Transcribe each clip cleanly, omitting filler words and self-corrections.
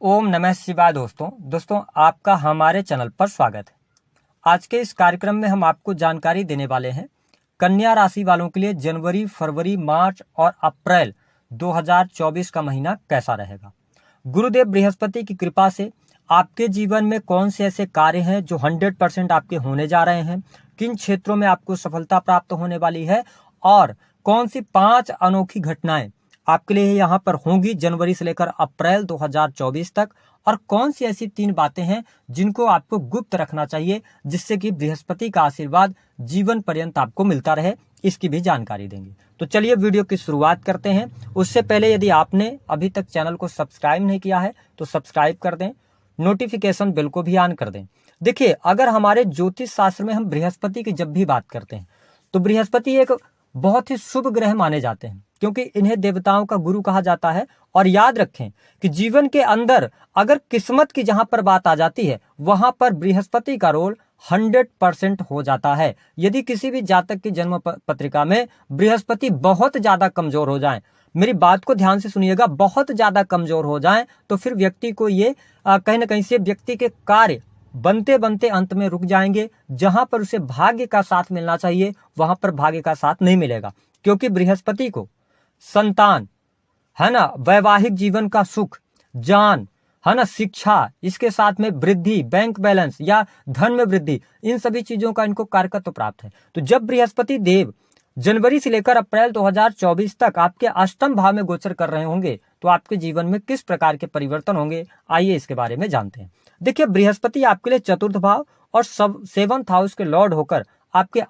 ओम नमः शिवाय। दोस्तों आपका हमारे चैनल पर स्वागत है। आज के इस कार्यक्रम में हम आपको जानकारी देने वाले हैं कन्या राशि वालों के लिए जनवरी, फरवरी, मार्च और अप्रैल 2024 का महीना कैसा रहेगा। गुरुदेव बृहस्पति की कृपा से आपके जीवन में कौन से ऐसे कार्य हैं जो 100% आपके होने जा रहे हैं, किन क्षेत्रों में आपको सफलता प्राप्त होने वाली है और कौन सी 5 अनोखी घटनाएं आपके लिए यहाँ पर होंगी जनवरी से लेकर अप्रैल 2024 तक, और कौन सी ऐसी 3 बातें हैं जिनको आपको गुप्त रखना चाहिए जिससे कि बृहस्पति का आशीर्वाद जीवन पर्यंत आपको मिलता रहे, इसकी भी जानकारी देंगे। तो चलिए वीडियो की शुरुआत करते हैं। उससे पहले यदि आपने अभी तक चैनल को सब्सक्राइब नहीं किया है तो सब्सक्राइब कर दें, नोटिफिकेशन बेल को भी ऑन कर दें। देखिए, अगर हमारे ज्योतिष शास्त्र में हम बृहस्पति की जब भी बात करते हैं तो बृहस्पति एक बहुत ही शुभ ग्रह माने जाते हैं, क्योंकि इन्हें देवताओं का गुरु कहा जाता है। और याद रखें कि जीवन के अंदर अगर किस्मत की जहां पर बात आ जाती है वहां पर बृहस्पति का रोल 100% हो जाता है। यदि किसी भी जातक की जन्म पत्रिका में बृहस्पति बहुत ज्यादा कमजोर हो जाए, मेरी बात को ध्यान से सुनिएगा, बहुत ज्यादा कमजोर हो जाए तो फिर व्यक्ति को ये कहीं ना कहीं से व्यक्ति के कार्य बनते बनते अंत में रुक जाएंगे। जहां पर उसे भाग्य का साथ मिलना चाहिए वहां पर भाग्य का साथ नहीं मिलेगा, क्योंकि बृहस्पति को संतान है ना, वैवाहिक जीवन का सुख, जान है ना, शिक्षा, इसके साथ में वृद्धि, बैंक बैलेंस या धन में वृद्धि, इन सभी चीजों का इनको कारकत्व प्राप्त है। तो जब बृहस्पति देव जनवरी से लेकर अप्रैल 2024 तक आपके अष्टम भाव में गोचर कर रहे होंगे तो आपके जीवन में किस प्रकार के परिवर्तन होंगे, आइए इसके बारे में जानते हैं। देखिए, बृहस्पति आपके लिए चतुर्थ भाव और 7th हाउस के लॉर्ड होकर आपके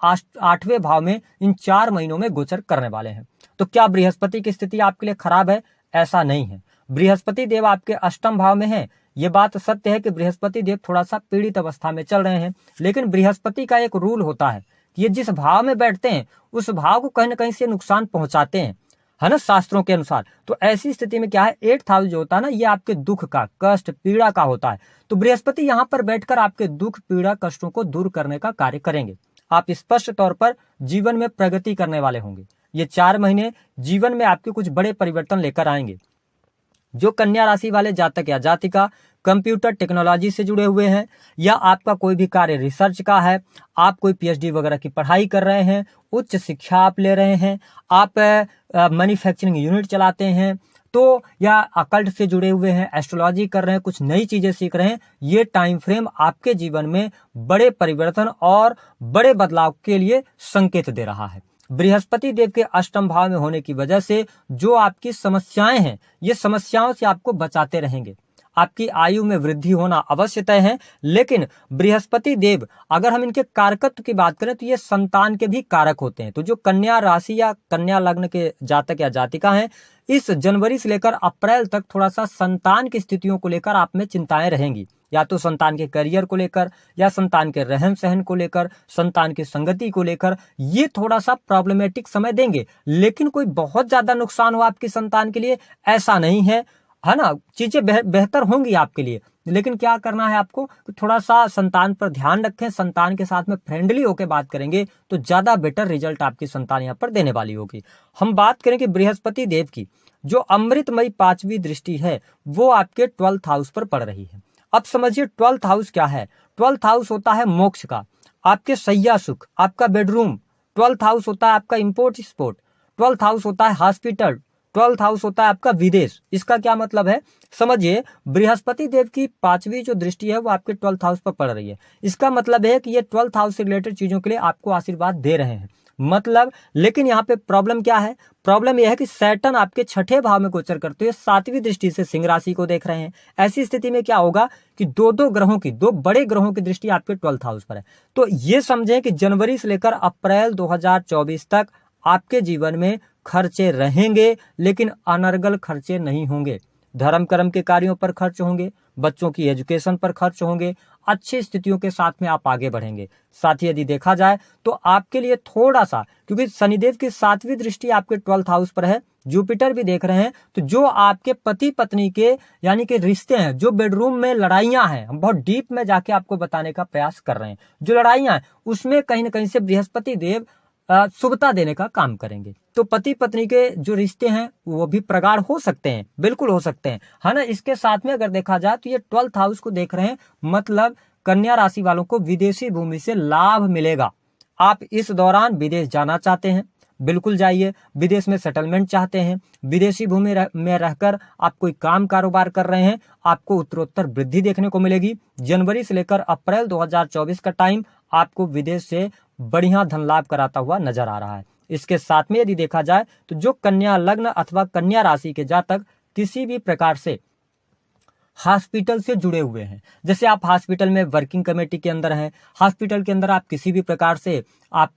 8वें भाव में इन 4 महीनों में गोचर करने वाले हैं। तो क्या बृहस्पति की स्थिति आपके लिए खराब है? ऐसा नहीं है। बृहस्पति देव आपके अष्टम भाव में है, ये बात सत्य है कि बृहस्पति देव थोड़ा सा पीड़ित अवस्था में चल रहे हैं, लेकिन बृहस्पति का एक रूल होता है कि ये जिस भाव में बैठते हैं उस भाव को कहीं ना कहीं से नुकसान पहुंचाते हैं, है ना, शास्त्रों के अनुसार। तो ऐसी स्थिति में क्या है, 8th हाउस जो होता है ना, ये आपके दुख का, कष्ट, पीड़ा का होता है। तो बृहस्पति यहाँ पर बैठकर आपके दुख, पीड़ा, कष्टों को दूर करने का कार्य करेंगे। आप स्पष्ट तौर पर जीवन में प्रगति करने वाले होंगे। ये 4 महीने जीवन में आपके कुछ बड़े परिवर्तन लेकर आएंगे। जो कन्या राशि वाले जातक या जातिका कंप्यूटर टेक्नोलॉजी से जुड़े हुए हैं, या आपका कोई भी कार्य रिसर्च का है, आप कोई पीएचडी वगैरह की पढ़ाई कर रहे हैं, उच्च शिक्षा आप ले रहे हैं, आप मैन्युफैक्चरिंग यूनिट चलाते हैं, तो या अकल्ट से जुड़े हुए हैं, एस्ट्रोलॉजी कर रहे हैं, कुछ नई चीजें सीख रहे हैं, ये टाइम फ्रेम आपके जीवन में बड़े परिवर्तन और बड़े बदलाव के लिए संकेत दे रहा है। बृहस्पति देव के अष्टम भाव में होने की वजह से जो आपकी समस्याएं हैं, ये समस्याओं से आपको बचाते रहेंगे। आपकी आयु में वृद्धि होना अवश्य तय है, लेकिन बृहस्पति देव अगर हम इनके कारकत्व की बात करें तो ये संतान के भी कारक होते हैं। तो जो कन्या राशि या कन्या लग्न के जातक या जातिका हैं, इस जनवरी से लेकर अप्रैल तक थोड़ा सा संतान की स्थितियों को लेकर आप में चिंताएं रहेंगी, या तो संतान के करियर को लेकर, या संतान के रहन सहन को लेकर, संतान की संगति को लेकर, ये थोड़ा सा प्रॉब्लमेटिक समय देंगे। लेकिन कोई बहुत ज्यादा नुकसान हो आपकी संतान के लिए ऐसा नहीं है ना, चीजें बेहतर होंगी आपके लिए। लेकिन क्या करना है आपको, थोड़ा सा संतान पर ध्यान रखें, संतान के साथ में फ्रेंडली होकर बात करेंगे तो ज्यादा बेटर रिजल्ट आपकी संतान यहाँ पर देने वाली होगी। हम बात करें कि बृहस्पति देव की जो अमृतमयी 5वीं दृष्टि है वो आपके 12th हाउस पर पड़ रही है। अब समझिए 12th हाउस क्या है। 12th हाउस होता है मोक्ष का, आपके सैया सुख, आपका बेडरूम। 12th हाउस होता है आपका इंपोर्ट एक्सपोर्ट। 12th हाउस होता है हॉस्पिटल। 12th हाउस होता है आपका विदेश। इसका क्या मतलब है, समझिए बृहस्पति देव की 5वीं जो दृष्टि है वो आपके 12th हाउस पर पड़ रही है। इसका मतलब है कि ये 12th हाउस से रिलेटेड चीजों के लिए आपको आशीर्वाद दे रहे हैं, मतलब। लेकिन यहाँ पे प्रॉब्लम क्या है, प्रॉब्लम यह है कि सैटर्न आपके 6ठे भाव में गोचर करते हुए 7वीं दृष्टि से सिंह राशि को देख रहे हैं। ऐसी स्थिति में क्या होगा कि दो बड़े ग्रहों की दृष्टि आपके 12th हाउस पर है। तो ये समझें कि जनवरी से लेकर अप्रैल 2024 तक आपके जीवन में खर्चे रहेंगे, लेकिन अनर्गल खर्चे नहीं होंगे। धर्म कर्म के कार्यों पर खर्च होंगे, बच्चों की एजुकेशन पर खर्च होंगे, अच्छी स्थितियों के साथ में आप आगे बढ़ेंगे। साथ ही यदि देखा जाए तो आपके लिए थोड़ा सा, क्योंकि शनिदेव की 7वीं दृष्टि आपके 12th हाउस पर है, जुपिटर भी देख रहे हैं, तो जो आपके पति पत्नी के यानी कि रिश्ते हैं, जो बेडरूम में लड़ाइयां हैं, हम बहुत डीप में जाके आपको बताने का प्रयास कर रहे हैं, जो लड़ाइयां हैं उसमें कहीं ना कहीं से बृहस्पति देव शुभता देने का काम करेंगे। तो पति पत्नी के जो रिश्ते हैं वो भी प्रगाढ़ हो सकते हैं, बिल्कुल हो सकते हैं, है ना। इसके साथ में अगर देखा जाए तो ये 12th हाउस को देख रहे हैं, मतलब कन्या राशि वालों को विदेशी भूमि से लाभ मिलेगा। आप इस दौरान विदेश जाना चाहते हैं, बिल्कुल जाइए। विदेश में सेटलमेंट चाहते हैं, विदेशी भूमि में रहकर आप कोई काम कारोबार कर रहे हैं, आपको उत्तरोत्तर वृद्धि देखने को मिलेगी। जनवरी से लेकर अप्रैल 2024 का टाइम आपको विदेश से बढ़िया धन लाभ कराता हुआ नजर आ रहा है। इसके साथ में यदि देखा जाए तो जो कन्या लग्न अथवा कन्या राशि के जातक किसी भी प्रकार से हॉस्पिटल से जुड़े हुए हैं, जैसे आप हॉस्पिटल में वर्किंग कमेटी के अंदर हैं, हॉस्पिटल के अंदर आप किसी भी प्रकार से आप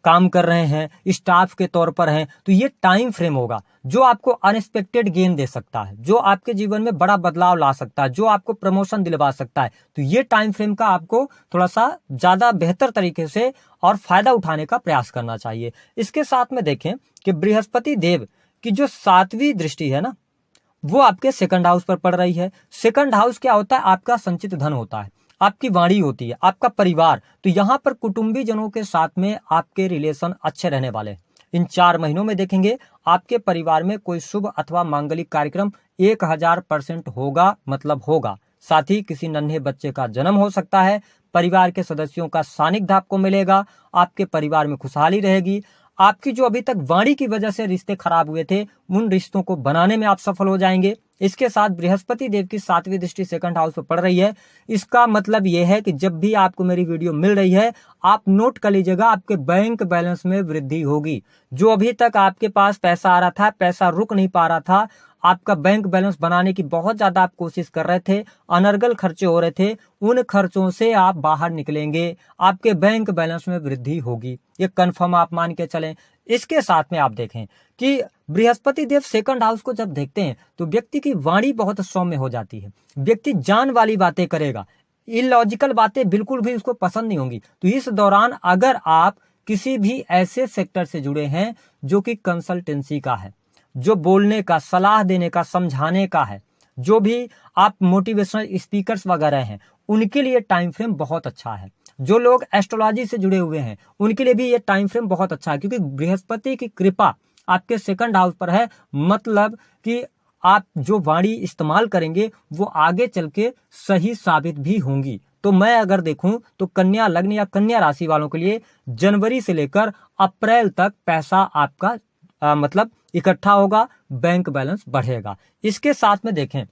काम कर रहे हैं, स्टाफ के तौर पर हैं, तो ये टाइम फ्रेम होगा जो आपको अनएक्सपेक्टेड गेन दे सकता है, जो आपके जीवन में बड़ा बदलाव ला सकता है, जो आपको प्रमोशन दिलवा सकता है। तो ये टाइम फ्रेम का आपको थोड़ा सा ज्यादा बेहतर तरीके से और फायदा उठाने का प्रयास करना चाहिए। इसके साथ में देखें कि बृहस्पति देव की जो 7वीं दृष्टि है ना, वो आपके सेकंड हाउस पर पड़ रही है। सेकंड हाउस क्या होता है? आपका संचित धन होता है, आपकी वाणी होती है, आपका परिवार। तो यहाँ पर कुटुंबी जनों के साथ में आपके रिलेशन अच्छे रहने वाले हैं। इन 4 महीनों में देखेंगे आपके परिवार में कोई शुभ अथवा मांगलिक कार्यक्रम 1000% होगा, मतलब होगा। साथ ही किसी नन्हे बच्चे का जन्म हो सकता है, परिवार के सदस्यों का सानिध्य आपको मिलेगा, आपके परिवार में खुशहाली रहेगी। आपकी जो अभी तक वाणी की वजह से रिश्ते खराब हुए थे, उन रिश्तों को बनाने में आप सफल हो जाएंगे। इसके साथ बृहस्पति देव की 7वीं दृष्टि सेकंड हाउस पर पड़ रही है। इसका मतलब यह है कि जब भी आपको मेरी वीडियो मिल रही है, आप नोट कर लीजिएगा, आपके बैंक बैलेंस में वृद्धि होगी। जो अभी तक आपके पास पैसा आ रहा था, पैसा रुक नहीं पा रहा था, आपका बैंक बैलेंस बनाने की बहुत ज्यादा आप कोशिश कर रहे थे, अनर्गल खर्चे हो रहे थे, उन खर्चों से आप बाहर निकलेंगे, आपके बैंक बैलेंस में वृद्धि होगी, ये कंफर्म आप मान के चलें। इसके साथ में आप देखें कि बृहस्पति देव सेकंड हाउस को जब देखते हैं तो व्यक्ति की वाणी बहुत सौम्य हो जाती है, व्यक्ति जान वाली बातें करेगा, इलॉजिकल बातें बिल्कुल भी उसको पसंद नहीं होंगी। तो इस दौरान अगर आप किसी भी ऐसे सेक्टर से जुड़े हैं जो कि कंसल्टेंसी का है, जो बोलने का, सलाह देने का, समझाने का है, जो भी आप मोटिवेशनल स्पीकर्स वगैरह हैं, उनके लिए टाइम फ्रेम बहुत अच्छा है। जो लोग एस्ट्रोलॉजी से जुड़े हुए हैं उनके लिए भी ये टाइम फ्रेम बहुत अच्छा है, क्योंकि बृहस्पति की कृपा आपके सेकंड हाउस पर है। मतलब कि आप जो वाणी इस्तेमाल करेंगे वो आगे चल के सही साबित भी होंगी। तो मैं अगर देखूं तो कन्या लग्न या कन्या राशि वालों के लिए जनवरी से लेकर अप्रैल तक पैसा आपका मतलब इकट्ठा होगा, बैंक बैलेंस बढ़ेगा। इसके साथ में देखें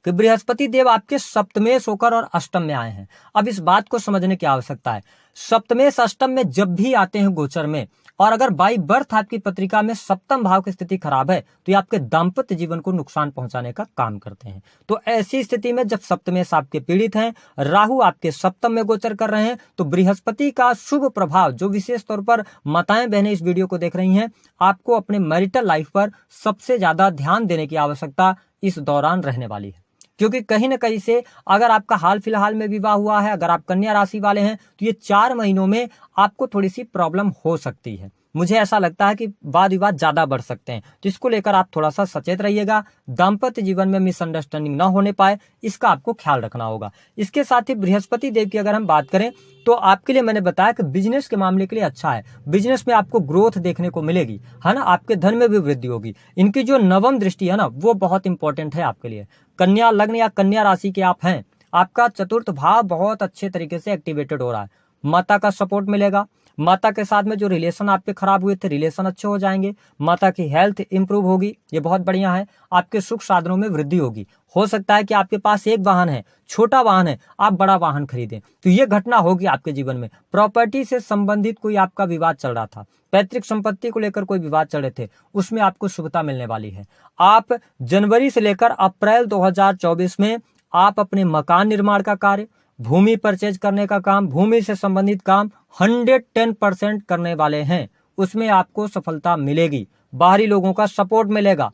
कि बृहस्पति देव आपके सप्तमेश होकर और अष्टम में आए हैं। अब इस बात को समझने की आवश्यकता है, सप्तमेश अष्टम में जब भी आते हैं गोचर में, और अगर बाई बर्थ आपकी पत्रिका में सप्तम भाव की स्थिति खराब है तो ये आपके दाम्पत्य जीवन को नुकसान पहुंचाने का काम करते हैं। तो ऐसी स्थिति में जब सप्तमेश आपके पीड़ित हैं, राहु आपके सप्तम में गोचर कर रहे हैं, तो बृहस्पति का शुभ प्रभाव, जो विशेष तौर पर माताएं बहनें इस वीडियो को देख रही हैं, आपको अपने मैरिटल लाइफ पर सबसे ज्यादा ध्यान देने की आवश्यकता इस दौरान रहने वाली है। क्योंकि कहीं ना कहीं से अगर आपका हाल फिलहाल में विवाह हुआ है, अगर आप कन्या राशि वाले हैं, तो ये 4 महीनों में आपको थोड़ी सी प्रॉब्लम हो सकती है। मुझे ऐसा लगता है कि वाद विवाद ज्यादा बढ़ सकते हैं, तो इसको लेकर आप थोड़ा सा सचेत रहिएगा। दाम्पत्य जीवन में मिसअंडरस्टैंडिंग ना होने पाए, इसका आपको ख्याल रखना होगा। इसके साथ ही बृहस्पति देव की अगर हम बात करें तो आपके लिए मैंने बताया कि बिजनेस के मामले के लिए अच्छा है। बिजनेस में आपको ग्रोथ देखने को मिलेगी, है ना, आपके धन में भी वृद्धि होगी। इनकी जो 9वीं दृष्टि है ना, वो बहुत इंपॉर्टेंट है आपके लिए। कन्या लग्न या कन्या राशि के आप हैं, आपका चतुर्थ भाव बहुत अच्छे तरीके से एक्टिवेटेड हो रहा है। माता का सपोर्ट मिलेगा, माता के साथ में जो रिलेशन आपके खराब हुए थे, रिलेशन अच्छे हो जाएंगे, माता की हेल्थ इंप्रूव होगी, ये बहुत बढ़िया है। आपके सुख साधनों में वृद्धि होगी। हो सकता है कि आपके पास एक वाहन है, छोटा वाहन है, आप बड़ा वाहन खरीदें, तो ये घटना होगी आपके जीवन में। प्रॉपर्टी से संबंधित कोई आपका विवाद चल रहा था, पैतृक संपत्ति को लेकर कोई विवाद चल रहे थे, उसमें आपको शुभता मिलने वाली है। आप जनवरी से लेकर अप्रैल 2024 में आप अपने मकान निर्माण का कार्य, भूमि परचेज करने का काम, भूमि से संबंधित काम 110% करने वाले हैं। उसमें आपको सफलता मिलेगी, बाहरी लोगों का सपोर्ट मिलेगा।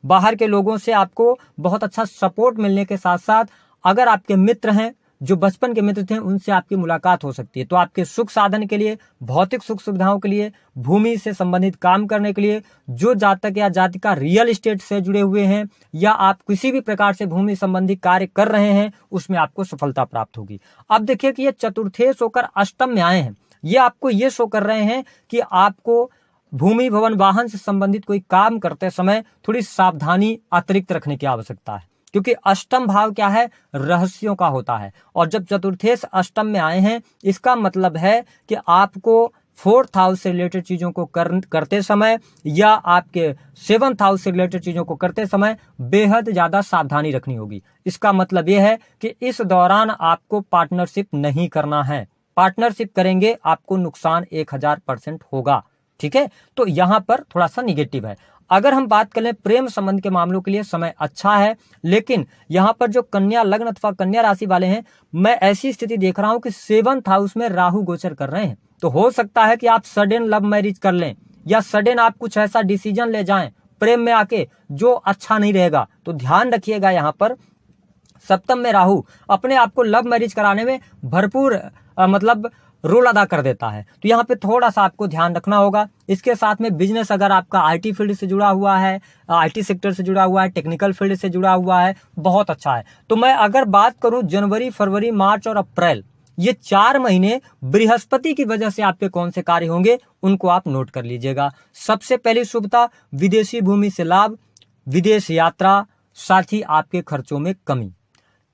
बाहर के लोगों से आपको बहुत अच्छा सपोर्ट मिलने के साथ साथ अगर आपके मित्र हैं, जो बचपन के मित्र थे, उनसे आपकी मुलाकात हो सकती है। तो आपके सुख साधन के लिए, भौतिक सुख सुविधाओं के लिए, भूमि से संबंधित काम करने के लिए, जो जातक या जातिका रियल एस्टेट से जुड़े हुए हैं या आप किसी भी प्रकार से भूमि संबंधी कार्य कर रहे हैं, उसमें आपको सफलता प्राप्त होगी। अब देखिए कि ये चतुर्थेश होकर अष्टम में आए हैं, ये आपको ये शो कर रहे हैं कि आपको भूमि भवन वाहन से संबंधित कोई काम करते समय थोड़ी सावधानी अतिरिक्त रखने की आवश्यकता है, क्योंकि अष्टम भाव क्या है, रहस्यों का होता है। और जब चतुर्थेश अष्टम में आए हैं, इसका मतलब है कि आपको फोर्थ हाउस से रिलेटेड चीजों को करते समय या आपके सेवंथ हाउस से रिलेटेड चीजों को करते समय बेहद ज्यादा सावधानी रखनी होगी। इसका मतलब यह है कि इस दौरान आपको पार्टनरशिप नहीं करना है। पार्टनरशिप करेंगे आपको नुकसान 1000% होगा। ठीक है, तो यहां पर थोड़ा सा निगेटिव है। अगर हम बात करें प्रेम संबंध के मामलों के लिए समय अच्छा है, लेकिन यहां पर जो कन्या लग्न अथवा कन्या राशि वाले हैं, मैं ऐसी स्थिति देख रहा हूं कि सेवंथ हाउस में राहु गोचर कर रहे हैं। तो हो सकता है कि आप सडन लव मैरिज कर लें या सडन आप कुछ ऐसा डिसीजन ले जाएं प्रेम में आके जो अच्छा नहीं रहेगा। तो ध्यान रखिएगा, यहां पर सप्तम में राहु अपने आप को लव मैरिज कराने में भरपूर मतलब रोल अदा कर देता है। तो यहाँ पे थोड़ा सा आपको ध्यान रखना होगा। इसके साथ में बिजनेस अगर आपका आईटी फील्ड से जुड़ा हुआ है, आईटी सेक्टर से जुड़ा हुआ है, टेक्निकल फील्ड से जुड़ा हुआ है, बहुत अच्छा है। तो मैं अगर बात करूं जनवरी, फरवरी, मार्च और अप्रैल, ये 4 महीने बृहस्पति की वजह से आपके कौन से कार्य होंगे उनको आप नोट कर लीजिएगा। सबसे पहली शुभता विदेशी भूमि से लाभ, विदेश यात्रा, साथ ही आपके खर्चों में कमी।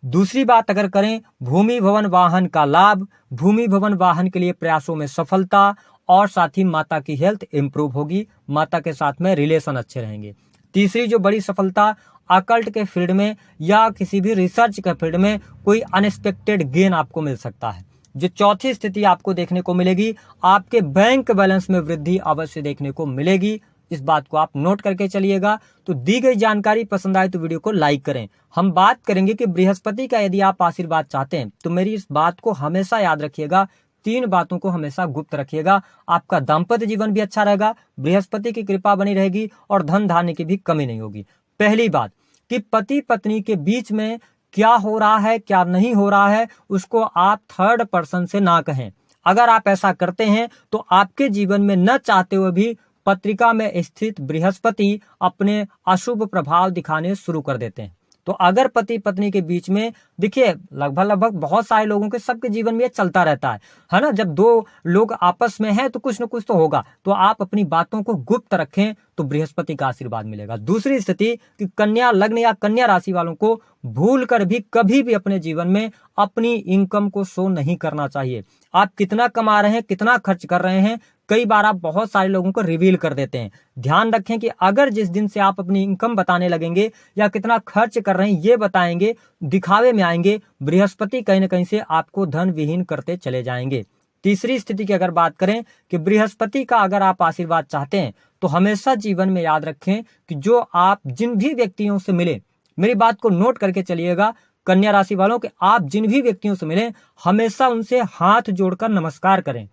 दूसरी बात अगर करें भूमि भवन वाहन का लाभ, भूमि भवन वाहन के लिए प्रयासों में सफलता और साथ ही माता की हेल्थ इंप्रूव होगी, माता के साथ में रिलेशन अच्छे रहेंगे। तीसरी जो बड़ी सफलता अकल्ट के फील्ड में या किसी भी रिसर्च के फील्ड में कोई अनएक्सपेक्टेड गेन आपको मिल सकता है। जो चौथी स्थिति आपको देखने को मिलेगी, आपके बैंक बैलेंस में वृद्धि अवश्य देखने को मिलेगी। इस बात को आप नोट करके चलिएगा। तो दी गई जानकारी पसंद आए तो वीडियो को लाइक करें। हम बात करेंगे कि बृहस्पति का यदि आप आशीर्वाद चाहते हैं तो मेरी इस बात को हमेशा याद रखिएगा, 3 बातों को हमेशा गुप्त रखिएगा। आपका दाम्पत्य जीवन भी अच्छा रहेगा, बृहस्पति की कृपा बनी रहेगी और धन धान्य की भी कमी नहीं होगी। पहली बात कि पति पत्नी के बीच में क्या हो रहा है क्या नहीं हो रहा है उसको आप थर्ड पर्सन से ना कहें। अगर आप ऐसा करते हैं तो आपके जीवन में न चाहते हुए भी पत्रिका में स्थित बृहस्पति अपने अशुभ प्रभाव दिखाने शुरू कर देते हैं। तो अगर पति पत्नी के बीच में देखिए लगभग बहुत सारे लोगों के सबके जीवन में ये चलता रहता है ना। जब 2 लोग आपस में हैं तो कुछ न कुछ तो होगा। तो आप अपनी बातों को गुप्त रखें तो बृहस्पति का आशीर्वाद मिलेगा। दूसरी स्थिति कि कन्या लग्न या कन्या राशि वालों को भूल कर भी कभी भी अपने जीवन में अपनी इनकम को शो नहीं करना चाहिए। आप कितना कमा रहे हैं, कितना खर्च कर रहे हैं, कई बार आप बहुत सारे लोगों को रिवील कर देते हैं। ध्यान रखें कि अगर जिस दिन से आप अपनी इनकम बताने लगेंगे या कितना खर्च कर रहे हैं ये बताएंगे, दिखावे में आएंगे, बृहस्पति कहीं ना कहीं से आपको धन विहीन करते चले जाएंगे। तीसरी स्थिति की अगर बात करें कि बृहस्पति का अगर आप आशीर्वाद चाहते हैं तो हमेशा जीवन में याद रखें कि जो आप जिन भी व्यक्तियों से मिले, मेरी बात को नोट करके चलिएगा कन्या राशि वालों के, आप जिन भी व्यक्तियों से मिले हमेशा उनसे हाथ जोड़कर नमस्कार करें।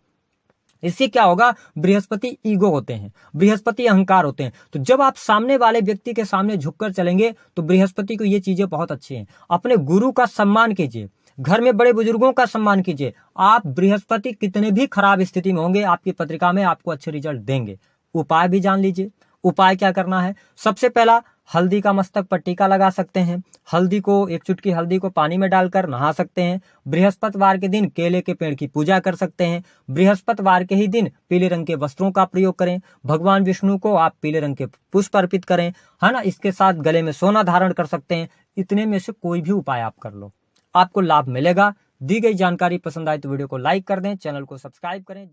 इससे क्या होगा, बृहस्पति ईगो होते हैं, बृहस्पति अहंकार होते हैं। तो जब आप सामने वाले व्यक्ति के सामने झुककर चलेंगे तो बृहस्पति को ये चीजें बहुत अच्छी हैं। अपने गुरु का सम्मान कीजिए, घर में बड़े बुजुर्गों का सम्मान कीजिए। आप बृहस्पति कितने भी खराब स्थिति में होंगे आपकी पत्रिका में आपको अच्छे रिजल्ट देंगे। उपाय भी जान लीजिए। उपाय क्या करना है, सबसे पहला हल्दी का मस्तक पर टीका लगा सकते हैं। हल्दी को 1 चुटकी हल्दी को पानी में डालकर नहा सकते हैं। बृहस्पतिवार के दिन केले के पेड़ की पूजा कर सकते हैं। बृहस्पतिवार के ही दिन पीले रंग के वस्त्रों का प्रयोग करें। भगवान विष्णु को आप पीले रंग के पुष्प अर्पित करें, है ना। इसके साथ गले में सोना धारण कर सकते हैं। इतने में से कोई भी उपाय आप कर लो, आपको लाभ मिलेगा। दी गई जानकारी पसंद आए तो वीडियो को लाइक कर दें, चैनल को सब्सक्राइब करें।